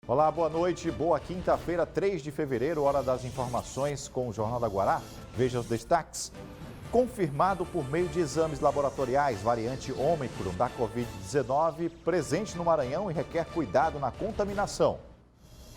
Olá, boa noite. Boa quinta-feira, 3 de fevereiro, hora das informações com o Jornal da Guará. Veja os destaques. Confirmado por meio de exames laboratoriais, variante Ômicron da Covid-19 presente no Maranhão e requer cuidado na contaminação.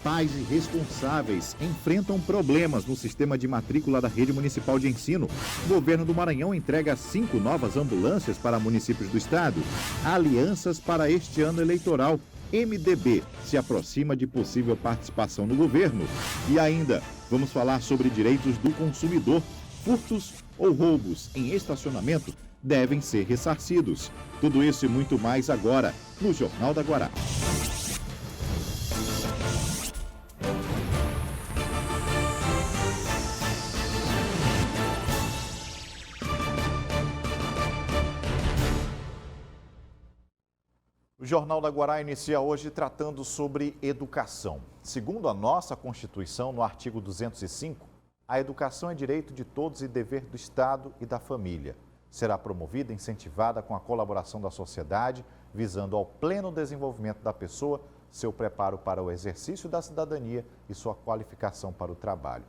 Pais irresponsáveis enfrentam problemas no sistema de matrícula da rede municipal de ensino. O governo do Maranhão entrega 5 novas ambulâncias para municípios do estado. Alianças para este ano eleitoral. MDB se aproxima de possível participação no governo. E ainda, vamos falar sobre direitos do consumidor. Furtos ou roubos em estacionamento devem ser ressarcidos. Tudo isso e muito mais agora no Jornal da Guará. O Jornal da Guará inicia hoje tratando sobre educação. Segundo a nossa Constituição, no artigo 205, a educação é direito de todos e dever do Estado e da família. Será promovida e incentivada com a colaboração da sociedade, visando ao pleno desenvolvimento da pessoa, seu preparo para o exercício da cidadania e sua qualificação para o trabalho.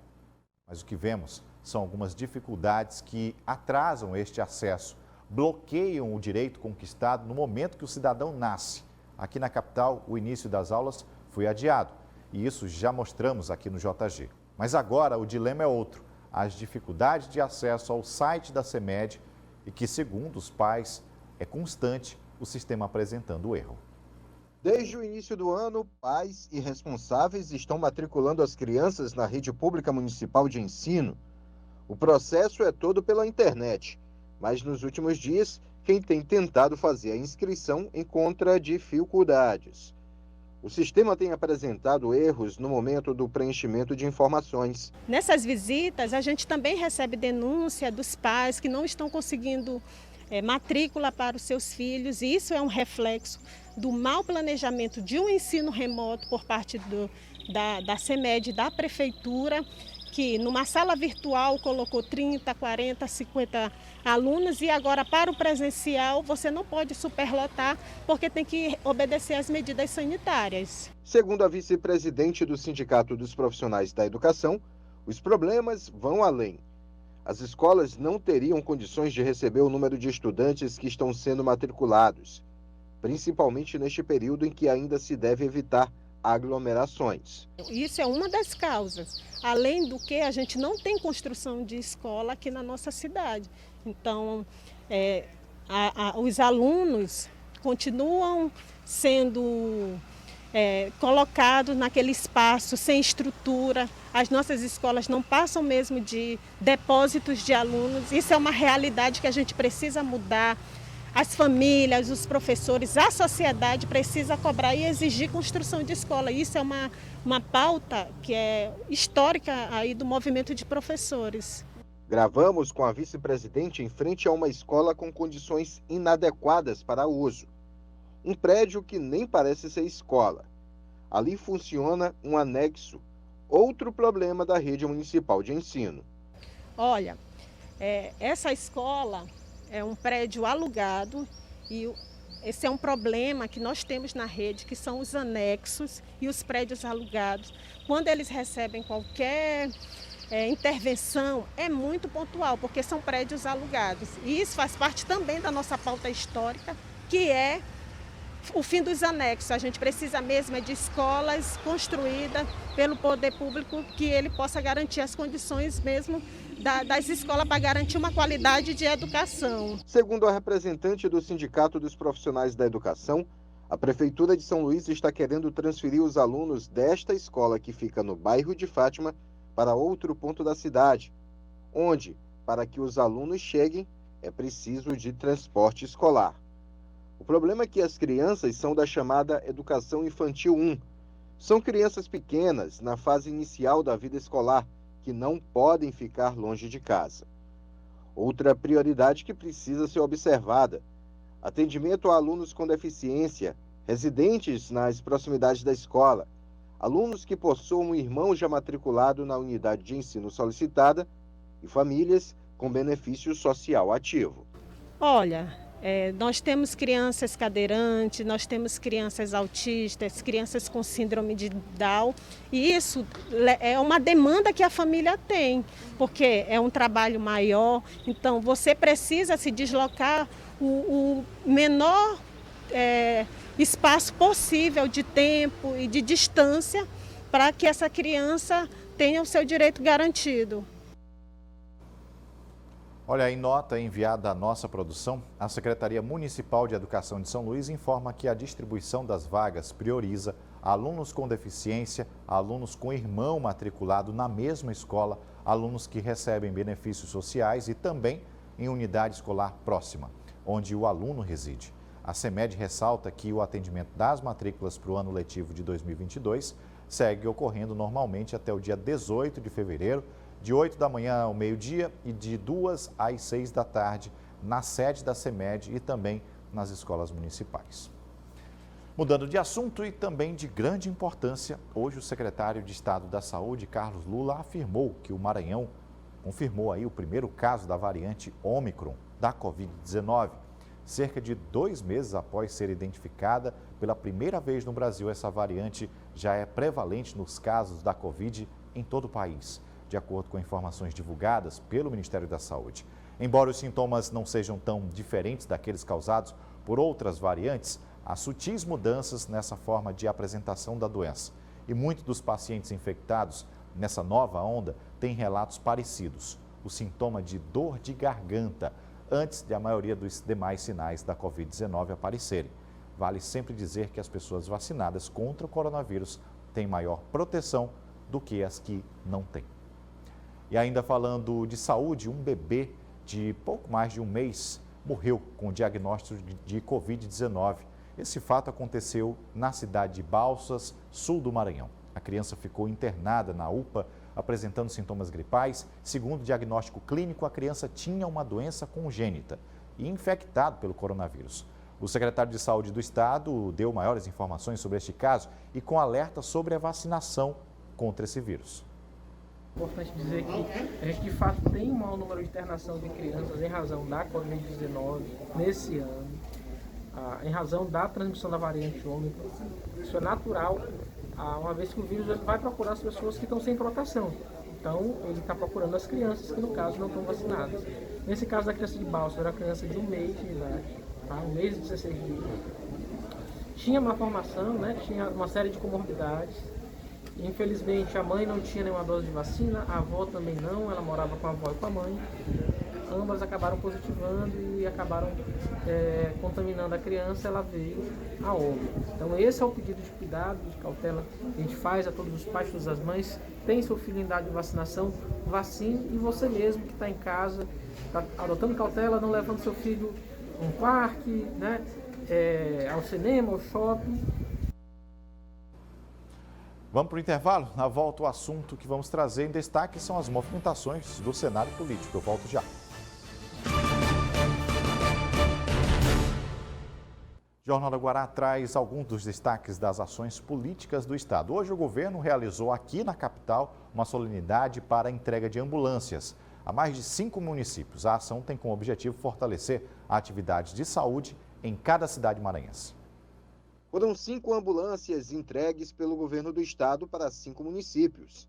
Mas o que vemos são algumas dificuldades que atrasam este acesso, bloqueiam o direito conquistado no momento que o cidadão nasce. Aqui na capital, o início das aulas foi adiado e isso já mostramos aqui no JG. Mas agora o dilema é outro, as dificuldades de acesso ao site da CEMED e que, segundo os pais, é constante o sistema apresentando erro. Desde o início do ano, pais e responsáveis estão matriculando as crianças na rede pública municipal de ensino. O processo é todo pela internet, mas nos últimos dias, quem tem tentado fazer a inscrição encontra dificuldades. O sistema tem apresentado erros no momento do preenchimento de informações. Nessas visitas, a gente também recebe denúncia dos pais que não estão conseguindo matrícula para os seus filhos, e isso é um reflexo do mau planejamento de um ensino remoto por parte da CEMED, da Prefeitura, que numa sala virtual colocou 30, 40, 50 alunos e agora para o presencial você não pode superlotar porque tem que obedecer às medidas sanitárias. Segundo a vice-presidente do Sindicato dos Profissionais da Educação, os problemas vão além. As escolas não teriam condições de receber o número de estudantes que estão sendo matriculados, principalmente neste período em que ainda se deve evitar aglomerações. Isso é uma das causas. Além do que, a gente não tem construção de escola aqui na nossa cidade. Então, os alunos continuam sendo colocados naquele espaço sem estrutura. As nossas escolas não passam mesmo de depósitos de alunos. Isso é uma realidade que a gente precisa mudar. As famílias, os professores, a sociedade precisa cobrar e exigir construção de escola. Isso é uma pauta que é histórica aí do movimento de professores. Gravamos com a vice-presidente em frente a uma escola com condições inadequadas para uso. Um prédio que nem parece ser escola. Ali funciona um anexo, outro problema da rede municipal de ensino. Olha, essa escola é um prédio alugado e esse é um problema que nós temos na rede, que são os anexos e os prédios alugados. Quando eles recebem qualquer intervenção, é muito pontual, porque são prédios alugados. E isso faz parte também da nossa pauta histórica, que é o fim dos anexos. A gente precisa mesmo de escolas construídas pelo poder público, que ele possa garantir as condições mesmo das escolas para garantir uma qualidade de educação. Segundo a representante do Sindicato dos Profissionais da Educação, a Prefeitura de São Luís está querendo transferir os alunos desta escola que fica no bairro de Fátima para outro ponto da cidade, onde, para que os alunos cheguem, é preciso de transporte escolar. O problema é que as crianças são da chamada Educação Infantil 1. São crianças pequenas, na fase inicial da vida escolar, que não podem ficar longe de casa. Outra prioridade que precisa ser observada: atendimento a alunos com deficiência, residentes nas proximidades da escola, alunos que possuam um irmão já matriculado na unidade de ensino solicitada e famílias com benefício social ativo. Olha, Nós temos crianças cadeirantes, nós temos crianças autistas, crianças com síndrome de Down, e isso é uma demanda que a família tem, porque é um trabalho maior, então você precisa se deslocar o menor espaço possível de tempo e de distância para que essa criança tenha o seu direito garantido. Olha, em nota enviada à nossa produção, a Secretaria Municipal de Educação de São Luís informa que a distribuição das vagas prioriza alunos com deficiência, alunos com irmão matriculado na mesma escola, alunos que recebem benefícios sociais e também em unidade escolar próxima, onde o aluno reside. A CEMED ressalta que o atendimento das matrículas para o ano letivo de 2022 segue ocorrendo normalmente até o dia 18 de fevereiro, de 8 da manhã ao meio-dia e de 2 às 6 da tarde, na sede da CEMED e também nas escolas municipais. Mudando de assunto e também de grande importância, hoje o secretário de Estado da Saúde, Carlos Lula, afirmou que o Maranhão confirmou aí o primeiro caso da variante Ômicron da Covid-19. Cerca de 2 meses após ser identificada pela primeira vez no Brasil, essa variante já é prevalente nos casos da Covid em todo o país, de acordo com informações divulgadas pelo Ministério da Saúde. Embora os sintomas não sejam tão diferentes daqueles causados por outras variantes, há sutis mudanças nessa forma de apresentação da doença. E muitos dos pacientes infectados nessa nova onda têm relatos parecidos. O sintoma de dor de garganta, antes de a maioria dos demais sinais da Covid-19 aparecerem. Vale sempre dizer que as pessoas vacinadas contra o coronavírus têm maior proteção do que as que não têm. E ainda falando de saúde, um bebê de pouco mais de um mês morreu com diagnóstico de Covid-19. Esse fato aconteceu na cidade de Balsas, sul do Maranhão. A criança ficou internada na UPA, apresentando sintomas gripais. Segundo o diagnóstico clínico, a criança tinha uma doença congênita e infectado pelo coronavírus. O secretário de Saúde do Estado deu maiores informações sobre este caso e com alerta sobre a vacinação contra esse vírus. É importante dizer que a gente de fato tem um maior número de internação de crianças em razão da Covid-19 nesse ano, em razão da transmissão da variante Ômicron. Isso é natural, uma vez que o vírus vai procurar as pessoas que estão sem proteção. Então, ele está procurando as crianças que, no caso, não estão vacinadas. Nesse caso da criança de Balsas, era uma criança de 1 mês de idade, tá? 1 mês e 16 dias. Tinha malformação, né? Tinha uma série de comorbidades. Infelizmente, a mãe não tinha nenhuma dose de vacina, a avó também não, ela morava com a avó e com a mãe. Ambas acabaram positivando e acabaram contaminando a criança, ela veio a óbito. Então esse é o pedido de cuidado, de cautela que a gente faz a todos os pais, todas as mães. Tem seu filho em idade de vacinação, vacine, e você mesmo que está em casa, está adotando cautela, não levando seu filho a um parque, né, ao cinema, ao shopping. Vamos para o intervalo? Na volta, o assunto que vamos trazer em destaque são as movimentações do cenário político. Eu volto já. Jornal da Guará traz alguns dos destaques das ações políticas do Estado. Hoje o governo realizou aqui na capital uma solenidade para a entrega de ambulâncias a mais de 5 municípios. A ação tem como objetivo fortalecer a atividade de saúde em cada cidade maranhense. Foram 5 ambulâncias entregues pelo governo do estado para 5 municípios: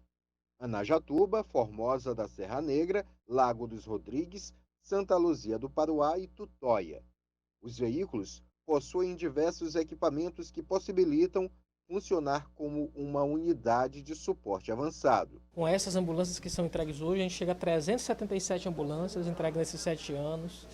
Anajatuba, Formosa da Serra Negra, Lago dos Rodrigues, Santa Luzia do Paruá e Tutóia. Os veículos possuem diversos equipamentos que possibilitam funcionar como uma unidade de suporte avançado. Com essas ambulâncias que são entregues hoje, a gente chega a 377 ambulâncias entregues nesses 7 anos.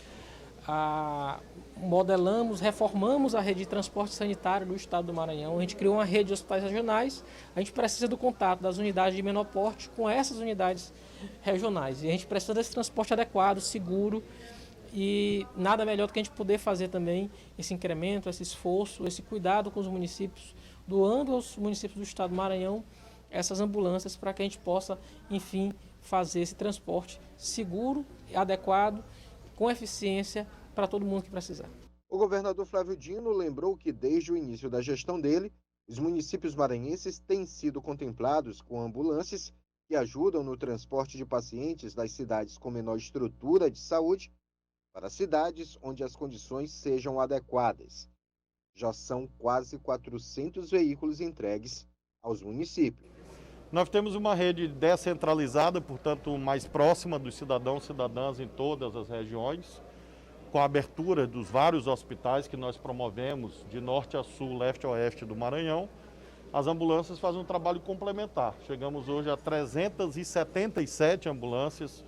Modelamos, reformamos a rede de transporte sanitário do estado do Maranhão. A gente criou uma rede de hospitais regionais. A gente precisa do contato das unidades de menor porte com essas unidades regionais. E a gente precisa desse transporte adequado, seguro, e nada melhor do que a gente poder fazer também esse incremento, esse esforço, esse cuidado com os municípios, doando aos municípios do estado do Maranhão essas ambulâncias para que a gente possa, enfim, fazer esse transporte seguro, adequado, com eficiência para todo mundo que precisar. O governador Flávio Dino lembrou que desde o início da gestão dele, os municípios maranhenses têm sido contemplados com ambulâncias que ajudam no transporte de pacientes das cidades com menor estrutura de saúde para cidades onde as condições sejam adequadas. Já são quase 400 veículos entregues aos municípios. Nós temos uma rede descentralizada, portanto, mais próxima dos cidadãos e cidadãs em todas as regiões, com a abertura dos vários hospitais que nós promovemos de norte a sul, leste a oeste do Maranhão. As ambulâncias fazem um trabalho complementar. Chegamos hoje a 377 ambulâncias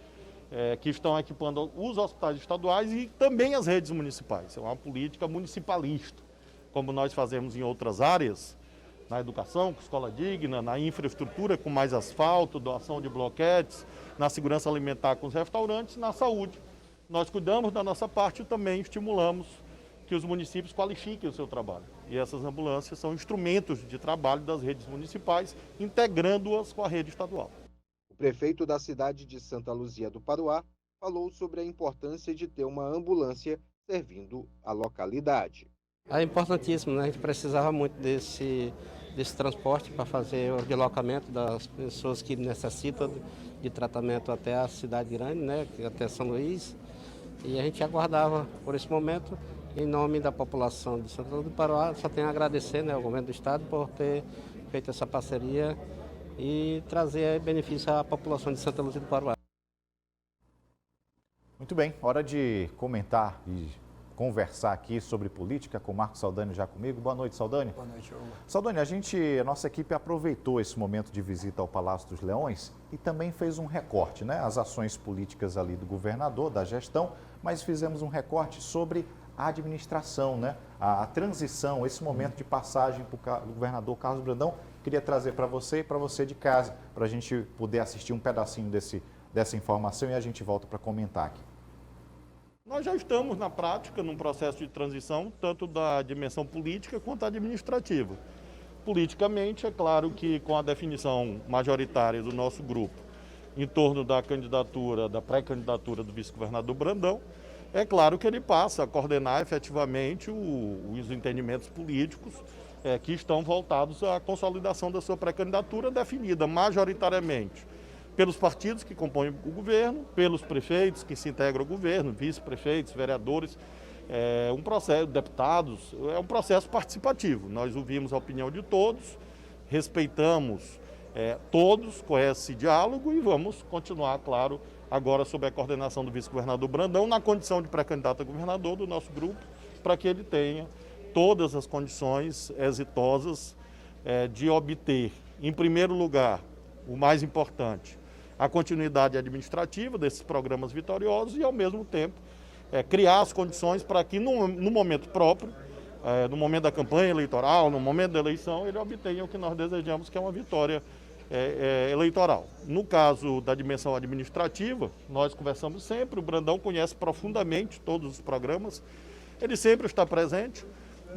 que estão equipando os hospitais estaduais e também as redes municipais. É uma política municipalista, como nós fazemos em outras áreas, na educação, com escola digna, na infraestrutura com mais asfalto, doação de bloquetes, na segurança alimentar com os restaurantes, na saúde. Nós cuidamos da nossa parte e também estimulamos que os municípios qualifiquem o seu trabalho. E essas ambulâncias são instrumentos de trabalho das redes municipais, integrando-as com a rede estadual. O prefeito da cidade de Santa Luzia do Paruá falou sobre a importância de ter uma ambulância servindo a localidade. É importantíssimo, né? A gente precisava muito desse transporte para fazer o deslocamento das pessoas que necessitam de tratamento até a cidade grande, né? Até São Luís. E a gente aguardava por esse momento. Em nome da população de Santa Luzia do Paruá, só tenho a agradecer, né, ao governo do estado por ter feito essa parceria e trazer benefício à população de Santa Luzia do Paruá. Muito bem, hora de comentar e conversar aqui sobre política com o Marcos Saldani já comigo. Boa noite, Saldani. Boa noite, Hugo. Saldani, a nossa equipe aproveitou esse momento de visita ao Palácio dos Leões e também fez um recorte, né? As ações políticas ali do governador, da gestão, mas fizemos um recorte sobre a administração, né? A transição, esse momento de passagem para o governador Carlos Brandão. Queria trazer para você e para você de casa, para a gente poder assistir um pedacinho dessa informação e a gente volta para comentar aqui. Nós já estamos, na prática, num processo de transição, tanto da dimensão política quanto administrativa. Politicamente, é claro que com a definição majoritária do nosso grupo em torno da candidatura, da pré-candidatura do vice-governador Brandão, é claro que ele passa a coordenar efetivamente os entendimentos políticos que estão voltados à consolidação da sua pré-candidatura definida majoritariamente pelos partidos que compõem o governo, pelos prefeitos que se integram ao governo, vice-prefeitos, vereadores, um processo, deputados, é um processo participativo. Nós ouvimos a opinião de todos, respeitamos todos com esse diálogo e vamos continuar, claro, agora sob a coordenação do vice-governador Brandão, na condição de pré-candidato a governador do nosso grupo, para que ele tenha todas as condições exitosas de obter, em primeiro lugar, o mais importante, a continuidade administrativa desses programas vitoriosos e, ao mesmo tempo, criar as condições para que, no momento próprio, no momento da campanha eleitoral, no momento da eleição, ele obtenha o que nós desejamos, que é uma vitória eleitoral. No caso da dimensão administrativa, nós conversamos sempre, o Brandão conhece profundamente todos os programas, ele sempre está presente,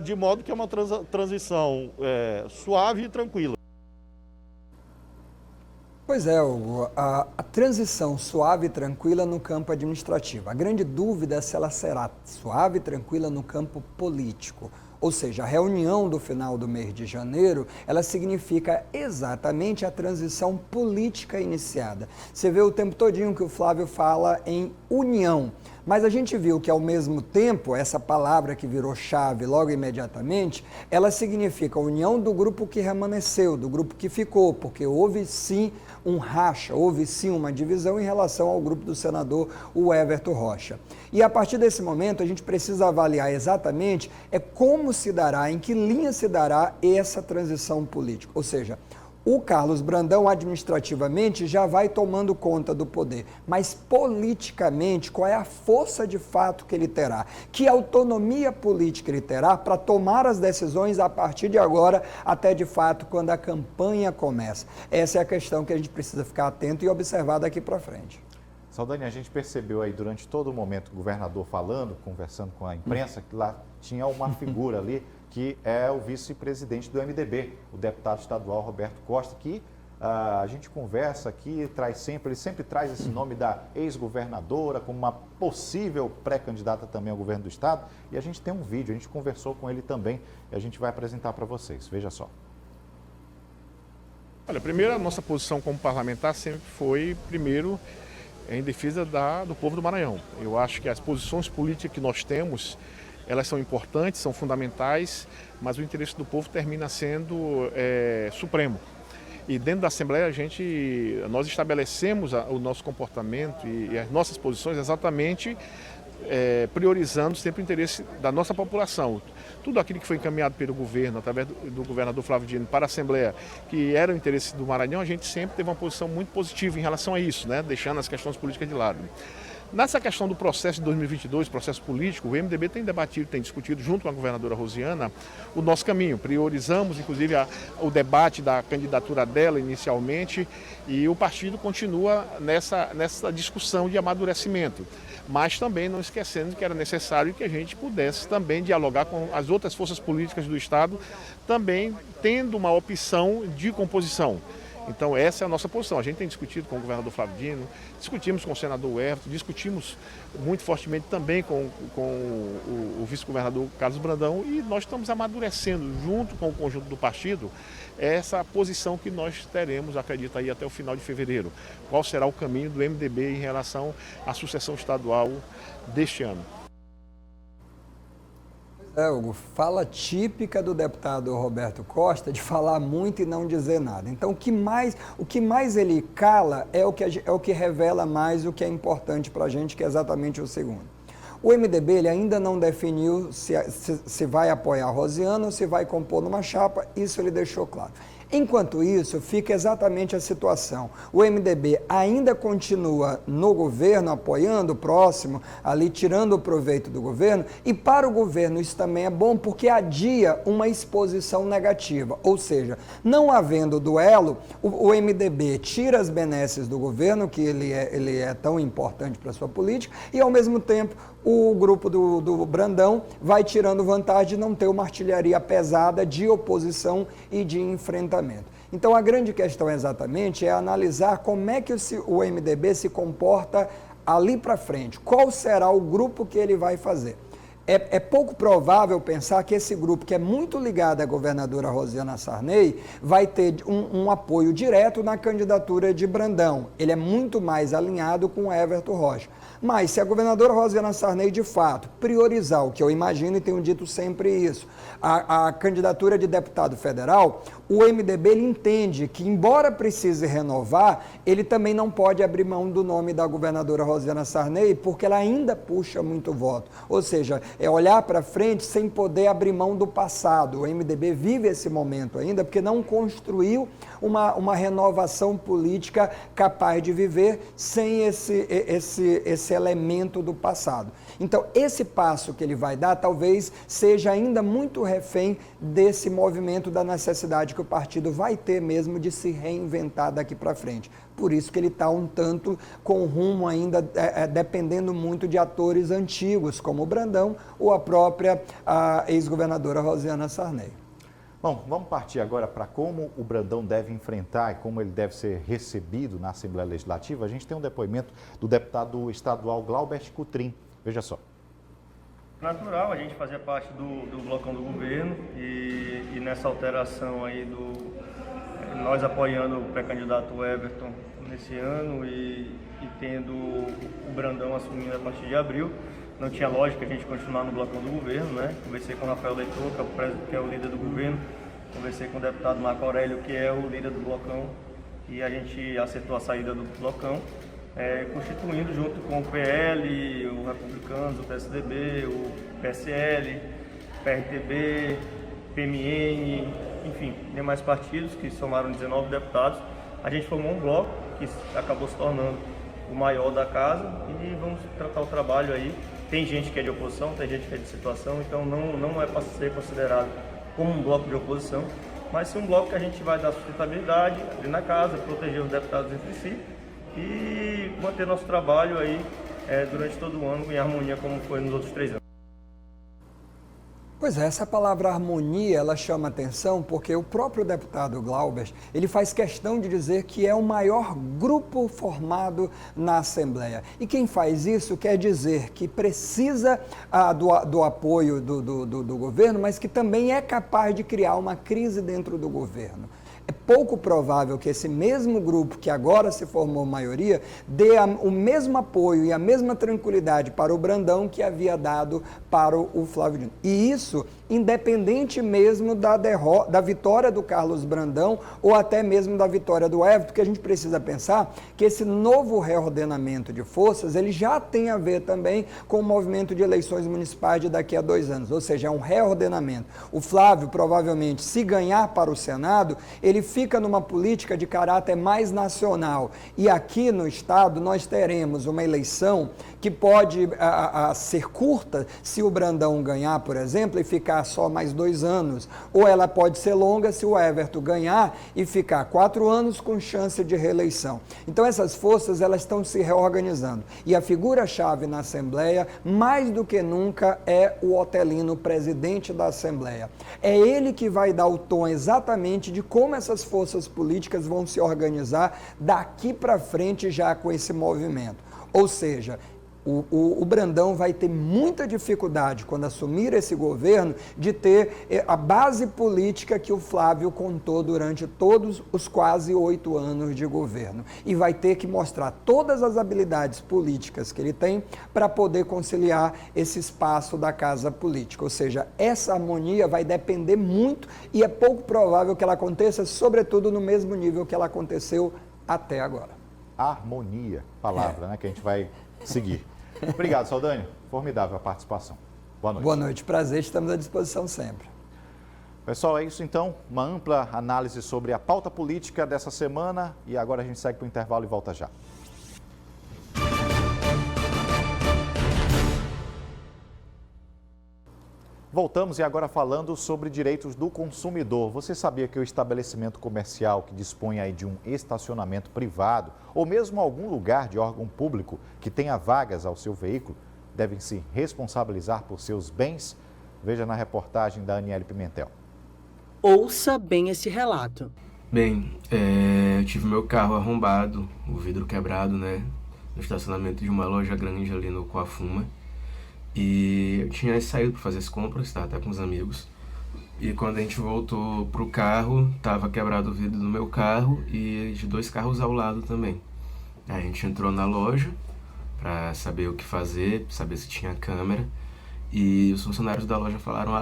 de modo que é uma transição suave e tranquila. Pois é, Hugo, a transição suave e tranquila no campo administrativo. A grande dúvida é se ela será suave e tranquila no campo político. Ou seja, a reunião do final do mês de janeiro, ela significa exatamente a transição política iniciada. Você vê o tempo todinho que o Flávio fala em união. Mas a gente viu que, ao mesmo tempo, essa palavra que virou chave logo imediatamente, ela significa a união do grupo que remanesceu, do grupo que ficou, porque houve sim um racha, houve sim uma divisão em relação ao grupo do senador, o Everton Rocha. E a partir desse momento, a gente precisa avaliar exatamente como se dará, em que linha se dará essa transição política. Ou seja, o Carlos Brandão, administrativamente, já vai tomando conta do poder, mas politicamente, qual é a força de fato que ele terá? Que autonomia política ele terá para tomar as decisões a partir de agora, até de fato quando a campanha começa? Essa é a questão que a gente precisa ficar atento e observar daqui para frente. Saldani, a gente percebeu aí durante todo o momento o governador falando, conversando com a imprensa, que lá tinha uma figura ali que é o vice-presidente do MDB, o deputado estadual Roberto Costa, que a gente conversa aqui, ele sempre traz esse nome da ex-governadora como uma possível pré-candidata também ao governo do estado. E a gente tem um vídeo, a gente conversou com ele também e a gente vai apresentar para vocês. Veja só. Olha, primeiro a nossa posição como parlamentar sempre foi, primeiro, em defesa do povo do Maranhão. Eu acho que as posições políticas que nós temos, elas são importantes, são fundamentais, mas o interesse do povo termina sendo supremo. E dentro da Assembleia nós estabelecemos o nosso comportamento e as nossas posições exatamente priorizando sempre o interesse da nossa população. Tudo aquilo que foi encaminhado pelo governo, através do governador Flávio Dino para a Assembleia, que era o interesse do Maranhão, a gente sempre teve uma posição muito positiva em relação a isso, né? Deixando as questões políticas de lado. Nessa questão do processo de 2022, processo político, o MDB tem debatido, tem discutido junto com a governadora Rosiana o nosso caminho. Priorizamos, inclusive, o debate da candidatura dela inicialmente e o partido continua nessa discussão de amadurecimento. Mas também não esquecendo que era necessário que a gente pudesse também dialogar com as outras forças políticas do Estado, também tendo uma opção de composição. Então essa é a nossa posição. A gente tem discutido com o governador Flávio Dino, discutimos com o senador Everton, discutimos muito fortemente também com o vice-governador Carlos Brandão e nós estamos amadurecendo junto com o conjunto do partido essa posição que nós teremos, acredito, aí até o final de fevereiro. Qual será o caminho do MDB em relação à sucessão estadual deste ano? Hugo, fala típica do deputado Roberto Costa de falar muito e não dizer nada. Então, o que mais ele cala é o que revela mais o que é importante para a gente, que é exatamente o segundo. O MDB ele ainda não definiu se vai apoiar a Rosiana ou se vai compor numa chapa, isso ele deixou claro. Enquanto isso, fica exatamente a situação. O MDB ainda continua no governo, apoiando o próximo, ali tirando o proveito do governo, e para o governo isso também é bom porque adia uma exposição negativa. Ou seja, não havendo duelo, o MDB tira as benesses do governo, que ele é tão importante para a sua política, e ao mesmo tempo o grupo do Brandão vai tirando vantagem de não ter uma artilharia pesada de oposição e de enfrentamento. Então a grande questão exatamente é analisar como é que o MDB se comporta ali para frente, qual será o grupo que ele vai fazer. É pouco provável pensar que esse grupo, que é muito ligado à governadora Rosiana Sarney, vai ter um apoio direto na candidatura de Brandão. Ele é muito mais alinhado com Everton Rocha. Mas se a governadora Rosiana Sarney, de fato, priorizar, o que eu imagino e tenho dito sempre isso, a candidatura de deputado federal, o MDB ele entende que, embora precise renovar, ele também não pode abrir mão do nome da governadora Rosiana Sarney, porque ela ainda puxa muito voto. Ou seja, é olhar para frente sem poder abrir mão do passado. O MDB vive esse momento ainda porque não construiu uma renovação política capaz de viver sem esse elemento do passado. Então, esse passo que ele vai dar talvez seja ainda muito refém desse movimento da necessidade que o partido vai ter mesmo de se reinventar daqui para frente. Por isso que ele está um tanto com rumo ainda, dependendo muito de atores antigos, como o Brandão ou a própria ex-governadora Rosiana Sarney. Bom, vamos partir agora para como o Brandão deve enfrentar e como ele deve ser recebido na Assembleia Legislativa. A gente tem um depoimento do deputado estadual Glaubert Cutrim. Veja só. Natural, a gente fazia parte do blocão do governo e nessa alteração aí nós apoiando o pré-candidato Everton nesse ano e tendo o Brandão assumindo a partir de abril, não tinha lógica a gente continuar no blocão do governo, né? Conversei com o Rafael Leitor, que é o líder do governo, conversei com o deputado Marco Aurélio, que é o líder do blocão, e a gente acertou a saída do blocão, constituindo junto com o PL, o Republicanos, o PSDB, o PSL, PRTB, PMN, enfim, demais partidos que somaram 19 deputados. A gente formou um bloco que acabou se tornando o maior da casa e vamos tratar o trabalho aí. Tem gente que é de oposição, tem gente que é de situação, então não é para ser considerado como um bloco de oposição, mas sim um bloco que a gente vai dar sustentabilidade ali na casa, proteger os deputados entre si e manter nosso trabalho aí durante todo o ano em harmonia como foi nos outros 3 anos. Pois é, essa palavra harmonia, ela chama atenção porque o próprio deputado Glaubert, ele faz questão de dizer que é o maior grupo formado na Assembleia. E quem faz isso quer dizer que precisa do apoio do governo, mas que também é capaz de criar uma crise dentro do governo. pouco provável que esse mesmo grupo que agora se formou maioria dê o mesmo apoio e a mesma tranquilidade para o Brandão que havia dado para o Flávio Dino. E isso independente mesmo da vitória do Carlos Brandão ou até mesmo da vitória do Everton, porque a gente precisa pensar que esse novo reordenamento de forças, ele já tem a ver também com o movimento de eleições municipais de daqui a 2 anos, ou seja, é um reordenamento. O Flávio, provavelmente, se ganhar para o Senado, ele fica numa política de caráter mais nacional. E aqui no Estado nós teremos uma eleição que pode ser curta se o Brandão ganhar, por exemplo, e ficar só mais 2 anos, ou ela pode ser longa se o Everton ganhar e ficar 4 anos com chance de reeleição. Então essas forças elas estão se reorganizando e a figura-chave na Assembleia, mais do que nunca, é o Otelino, presidente da Assembleia. É ele que vai dar o tom exatamente de como essas forças políticas vão se organizar daqui para frente já com esse movimento. Ou seja, o Brandão vai ter muita dificuldade, quando assumir esse governo, de ter a base política que o Flávio contou durante todos os quase 8 anos de governo. E vai ter que mostrar todas as habilidades políticas que ele tem para poder conciliar esse espaço da casa política. Ou seja, essa harmonia vai depender muito e é pouco provável que ela aconteça, sobretudo no mesmo nível que ela aconteceu até agora. Harmonia, palavra, né, que a gente vai seguir. Obrigado, Saldanha. Formidável a participação. Boa noite. Boa noite, prazer, estamos à disposição sempre. Pessoal, é isso então. Uma ampla análise sobre a pauta política dessa semana e agora a gente segue para o intervalo e volta já. Voltamos e agora falando sobre direitos do consumidor. Você sabia que o estabelecimento comercial que dispõe aí de um estacionamento privado ou mesmo algum lugar de órgão público que tenha vagas ao seu veículo devem se responsabilizar por seus bens? Veja na reportagem da Aniele Pimentel. Ouça bem esse relato. Bem, eu tive meu carro arrombado, o vidro quebrado, né, no estacionamento de uma loja grande ali no Coafuma. E eu tinha saído para fazer as compras, estava até com os amigos. E quando a gente voltou pro carro, estava quebrado o vidro do meu carro e de 2 carros ao lado também. Aí a gente entrou na loja para saber o que fazer, saber se tinha câmera. E os funcionários da loja falaram,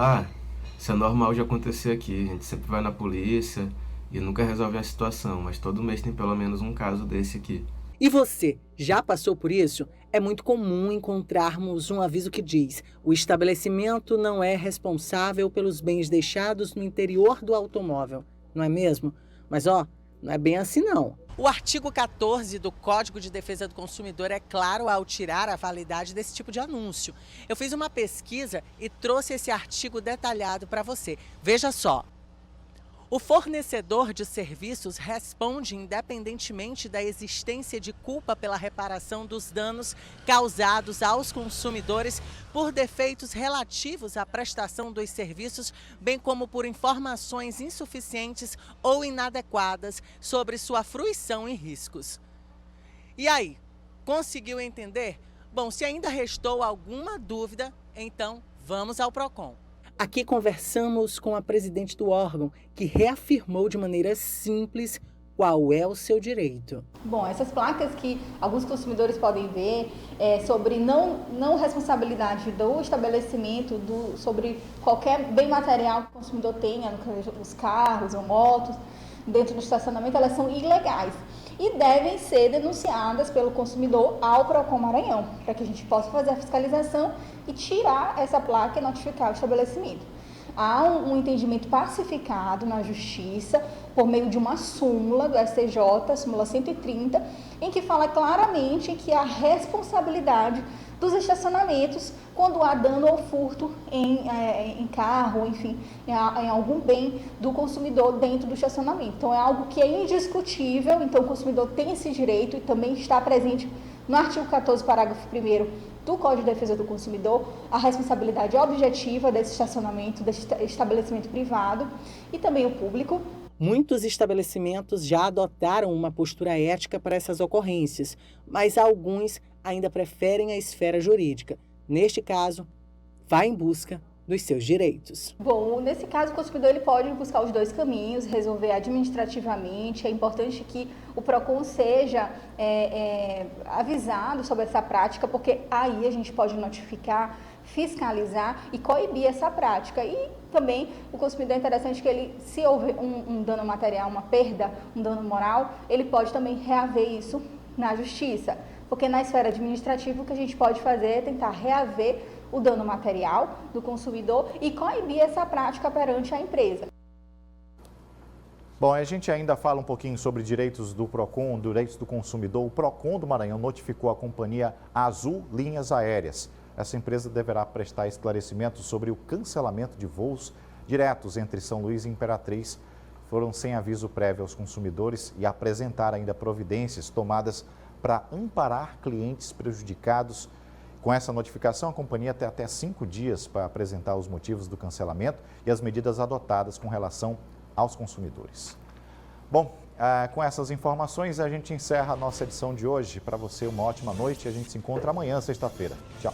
isso é normal de acontecer aqui, a gente sempre vai na polícia e nunca resolve a situação, mas todo mês tem pelo menos um caso desse aqui. E você, já passou por isso? É muito comum encontrarmos um aviso que diz: o estabelecimento não é responsável pelos bens deixados no interior do automóvel, não é mesmo? Mas não é bem assim não. O artigo 14 do Código de Defesa do Consumidor é claro ao tirar a validade desse tipo de anúncio. Eu fiz uma pesquisa e trouxe esse artigo detalhado para você. Veja só. O fornecedor de serviços responde independentemente da existência de culpa pela reparação dos danos causados aos consumidores por defeitos relativos à prestação dos serviços, bem como por informações insuficientes ou inadequadas sobre sua fruição e riscos. E aí, conseguiu entender? Bom, se ainda restou alguma dúvida, então vamos ao PROCON. Aqui conversamos com a presidente do órgão, que reafirmou de maneira simples qual é o seu direito. Bom, essas placas que alguns consumidores podem ver sobre não responsabilidade do estabelecimento sobre qualquer bem material que o consumidor tenha, os carros ou motos, dentro do estacionamento, elas são ilegais e devem ser denunciadas pelo consumidor ao PROCON Maranhão, para que a gente possa fazer a fiscalização e tirar essa placa e notificar o estabelecimento. Há um entendimento pacificado na Justiça por meio de uma súmula do STJ, súmula 130, em que fala claramente que a responsabilidade dos estacionamentos quando há dano ou furto em carro, enfim, em algum bem do consumidor dentro do estacionamento. Então é algo que é indiscutível, então o consumidor tem esse direito e também está presente no artigo 14, parágrafo 1º do Código de Defesa do Consumidor, a responsabilidade objetiva desse estacionamento, desse estabelecimento privado e também o público. Muitos estabelecimentos já adotaram uma postura ética para essas ocorrências, mas alguns ainda preferem a esfera jurídica. Neste caso, vá em busca dos seus direitos. Bom, nesse caso o consumidor ele pode buscar os dois caminhos, resolver administrativamente. É importante que o PROCON seja avisado sobre essa prática, porque aí a gente pode notificar, fiscalizar e coibir essa prática. E também o consumidor é interessante que ele, se houver um dano material, uma perda, um dano moral, ele pode também reaver isso na justiça. Porque na esfera administrativa o que a gente pode fazer é tentar reaver o dano material do consumidor e coibir essa prática perante a empresa. Bom, a gente ainda fala um pouquinho sobre direitos do PROCON, direitos do consumidor. O PROCON do Maranhão notificou a companhia Azul Linhas Aéreas. Essa empresa deverá prestar esclarecimentos sobre o cancelamento de voos diretos entre São Luís e Imperatriz. Foram sem aviso prévio aos consumidores e apresentar ainda providências tomadas para amparar clientes prejudicados. Com essa notificação, a companhia tem até 5 dias para apresentar os motivos do cancelamento e as medidas adotadas com relação aos consumidores. Bom, com essas informações a gente encerra a nossa edição de hoje. Para você, uma ótima noite e a gente se encontra amanhã, sexta-feira. Tchau.